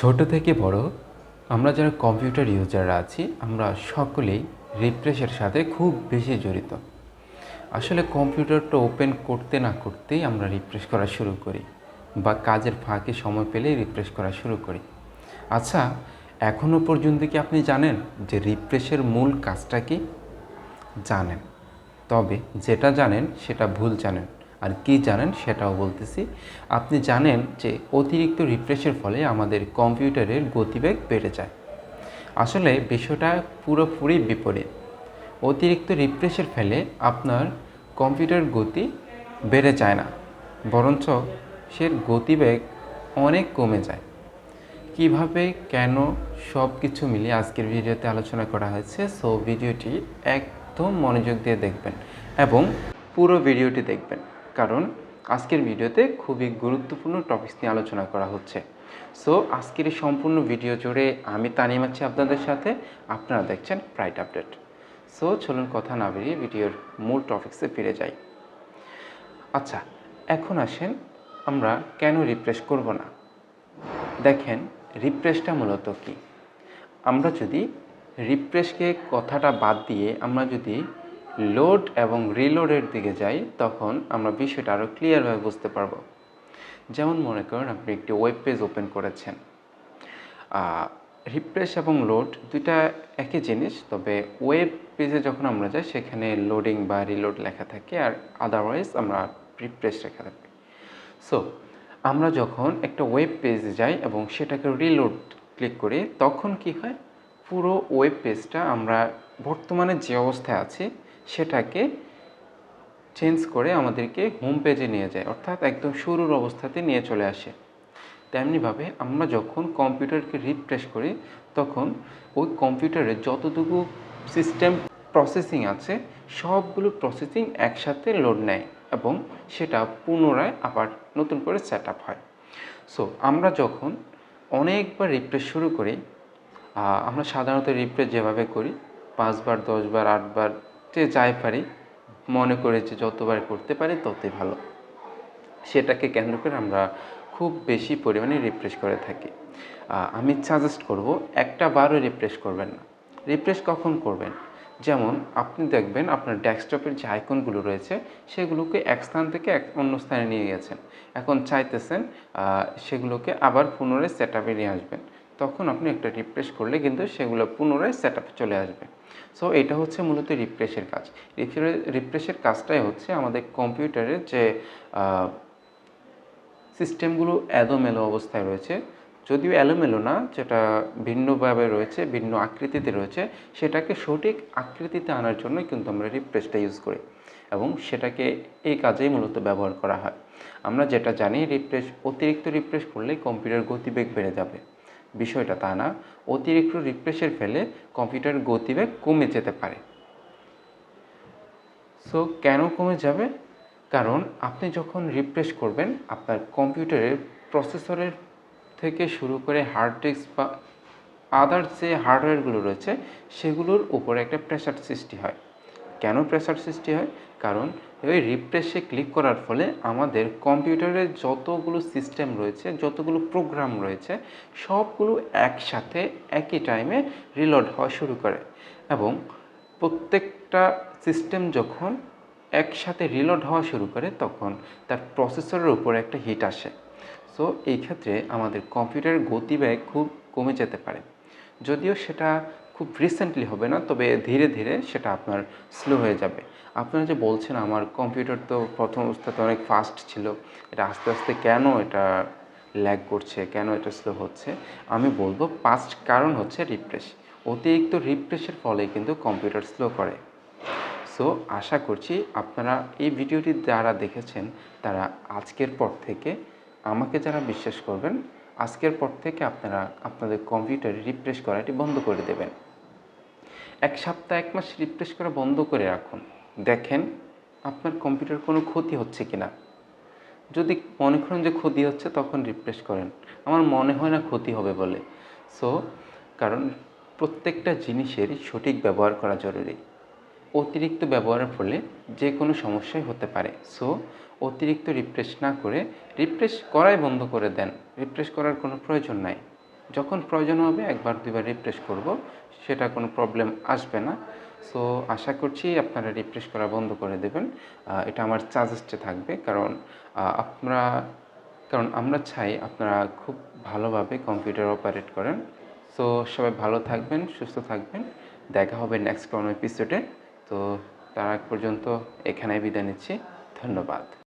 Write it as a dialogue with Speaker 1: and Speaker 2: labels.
Speaker 1: ছোট থেকে বড় আমরা যারা কম্পিউটার ইউজাররা আছি আমরা সকলেই রিফ্রেশের সাথে খুব বেশি জড়িত। আসলে কম্পিউটারটা ওপেন করতে না করতেই আমরা রিফ্রেশ করা শুরু করি বা কাজের ফাঁকে সময় পেলেই রিফ্রেশ করা শুরু করি। আচ্ছা, এখনও পর্যন্ত কি আপনি জানেন যে রিফ্রেশের মূল কাজটা কি? জানেন, তবে যেটা জানেন সেটা ভুল জানেন। আর কি জানেন সেটাও বলতেছি। আপনি জানেন যে অতিরিক্ত রিফ্রেশের ফলে আমাদের কম্পিউটারের গতিবেগ বেড়ে যায়। আসলে বিষয়টা পুরোপুরি বিপরীত। অতিরিক্ত রিফ্রেশের ফলে আপনার কম্পিউটার গতি বেড়ে যায় না, বরঞ্চ সে গতিবেগ অনেক কমে যায়। কিভাবে, কেন, সব কিছু মিলিয়ে আজকের ভিডিওতে আলোচনা করা হয়েছে। সো ভিডিওটি একদম মনোযোগ দিয়ে দেখবেন এবং পুরো ভিডিওটি দেখবেন, কারণ আজকের ভিডিওতে খুবই গুরুত্বপূর্ণ টপিকস নিয়ে আলোচনা করা হচ্ছে। সো আজকের এই সম্পূর্ণ ভিডিও জুড়ে আমি তানিম আছি আপনাদের সাথে, আপনারা দেখছেন ব্রাইট আপডেট। সো চলুন কথা না বেরিয়ে ভিডিওর মূল টপিক্সে ফিরে যাই। আচ্ছা, এখন আসেন আমরা কেন রিফ্রেশ করব না। দেখেন, রিফ্রেশটা মূলত কি? আমরা যদি রিফ্রেশকে কথাটা বাদ দিয়ে আমরা যদি লোড এবং রিলোডের দিকে যাই, তখন আমরা বিষয়টা আরও ক্লিয়ারভাবে বুঝতে পারবো। যেমন মনে করেন আপনি একটি ওয়েব পেজ ওপেন করেছেন। রিফ্রেশ এবং লোড দুইটা একই জিনিস, তবে ওয়েব পেজে যখন আমরা যাই সেখানে লোডিং বা রিলোড লেখা থাকে, আর আদারওয়াইজ আমরা রিফ্রেশ লেখা থাকে। সো আমরা যখন একটা ওয়েব পেজে যাই এবং সেটাকে রিলোড ক্লিক করি, তখন কি হয়? পুরো ওয়েব পেজটা আমরা বর্তমানে যে অবস্থায় আছি সেটাকে চেঞ্জ করে আমাদেরকে হোম পেজে নিয়ে যায়, অর্থাৎ একদম শুরুর অবস্থাতে নিয়ে চলে আসে। তেমনিভাবে আমরা যখন কম্পিউটারকে রিফ্রেশ করি, তখন ওই কম্পিউটারে যতটুকু সিস্টেম প্রসেসিং আছে সবগুলো প্রসেসিং একসাথে লোড নেয় এবং সেটা পুনরায় আবার নতুন করে সেট আপ হয়। সো আমরা যখন অনেকবার রিফ্রেশ শুরু করি, আমরা সাধারণত রিফ্রেশ যেভাবে করি 5 বার, 10 বার, 8 বার, যে যাই পারি, মনে করে যে যতবার করতে পারি ততই ভালো, সেটাকে কেন্দ্র করে আমরা খুব বেশি পরিমাণে রিফ্রেশ করে থাকি। আমি সাজেস্ট করব একটা বারও রিফ্রেশ করবেন না। রিফ্রেশ কখন করবেন? যেমন আপনি দেখবেন আপনার ডেস্কটপের যে আইকনগুলো রয়েছে সেগুলোকে এক স্থান থেকে অন্য স্থানে নিয়ে গেছেন, এখন চাইতেছেন সেগুলোকে আবার পুনরায় সেট আপে নিয়ে আসবেন। তখন আপনি একটা রিফ্রেশ করলে কিন্তু সেগুলো পুনরায় সেট আপে চলে আসবে। সো এটা হচ্ছে মূলত রিফ্রেশের কাজ। রিফ্রেশের কাজটাই হচ্ছে আমাদের কম্পিউটারের যে সিস্টেমগুলো এলোমেলো অবস্থায় রয়েছে, যদিও এলোমেলো না, যেটা ভিন্নভাবে রয়েছে, ভিন্ন আকৃতিতে রয়েছে, সেটাকে সঠিক আকৃতিতে আনার জন্যই কিন্তু আমরা রিফ্রেশটা ইউজ করি এবং সেটাকে এই কাজেই মূলত ব্যবহার করা হয়। আমরা যেটা জানি, অতিরিক্ত রিফ্রেশ করলে কম্পিউটার গতিবেগ বেড়ে যাবে। বিষয়টা তা না, অতিরিক্ত রিফ্রেশের ফলে কম্পিউটার গতিবেগ কমে যেতে পারে। সো কেন কমে যাবে? কারণ আপনি যখন রিফ্রেশ করবেন, আপনার কম্পিউটারের প্রসেসরের থেকে শুরু করে হার্ড ডিস্ক বা আদার্স যে হার্ডওয়্যারগুলো রয়েছে সেগুলোর উপরে একটা প্রেসার সৃষ্টি হয়। কেন প্রেসার সৃষ্টি হয়? কারণ ওই রিফ্রেশে ক্লিক করার ফলে আমাদের কম্পিউটারের যতগুলো সিস্টেম রয়েছে, যতগুলো প্রোগ্রাম রয়েছে, সবগুলো একসাথে একই টাইমে রিলোড হওয়া শুরু করে এবং প্রত্যেকটা সিস্টেম যখন একসাথে রিলোড হওয়া শুরু করে তখন তার প্রসেসরের উপর একটা হিট আসে। সো এই ক্ষেত্রে আমাদের কম্পিউটারের গতিবেগ খুব কমে যেতে পারে। যদিও সেটা খুব রিসেন্টলি হবে না, তবে ধীরে ধীরে সেটা আপনার স্লো হয়ে যাবে। আপনারা যে বলছেন আমার কম্পিউটার তো প্রথম অবস্থাতে অনেক ফাস্ট ছিল, এটা আস্তে আস্তে কেন এটা ল্যাগ করছে, কেন এটা স্লো হচ্ছে, আমি বলবো ফার্স্ট কারণ হচ্ছে রিফ্রেশ। অতিরিক্ত রিফ্রেশের ফলে কিন্তু কম্পিউটার স্লো করে। সো আশা করছি আপনারা এই ভিডিওটি যারা দেখেছেন তারা আজকের পর থেকে, আমাকে যারা বিশ্বাস করবেন, আজকের পর থেকে আপনারা আপনাদের কম্পিউটারে রিফ্রেশ করাটি বন্ধ করে দেবেন। 1 সপ্তাহ 1 মাস রিফ্রেশ করা বন্ধ করে রাখুন, দেখেন আপনার কম্পিউটার কোনো ক্ষতি হচ্ছে কি না। যদি মনে করেন যে ক্ষতি হচ্ছে তখন রিফ্রেশ করেন, আমার মনে হয় না ক্ষতি হবে বলে। সো কারণ প্রত্যেকটা জিনিসেরই সঠিক ব্যবহার করা জরুরি। অতিরিক্ত ব্যবহারের ফলে যে কোনো সমস্যাই হতে পারে। সো অতিরিক্ত রিফ্রেশ না করে রিফ্রেশ করাই বন্ধ করে দেন, রিফ্রেশ করার কোনো প্রয়োজন নাই। যখন প্রয়োজন হবে একবার দুইবার রিফ্রেশ করব, সেটা কোনো প্রবলেম আসবে না। সো আশা করছি আপনারা রিফ্রেশ করা বন্ধ করে দেবেন। এটা আমার সাজেস্টে থাকবে, কারণ আমরা চাই আপনারা খুব ভালোভাবে কম্পিউটার অপারেট করেন। সো সবাই ভালো থাকবেন, সুস্থ থাকবেন। দেখা হবে নেক্সট কোনো এপিসোডে। তো তার আগ পর্যন্ত এখানেই বিদায় নিচ্ছি। ধন্যবাদ।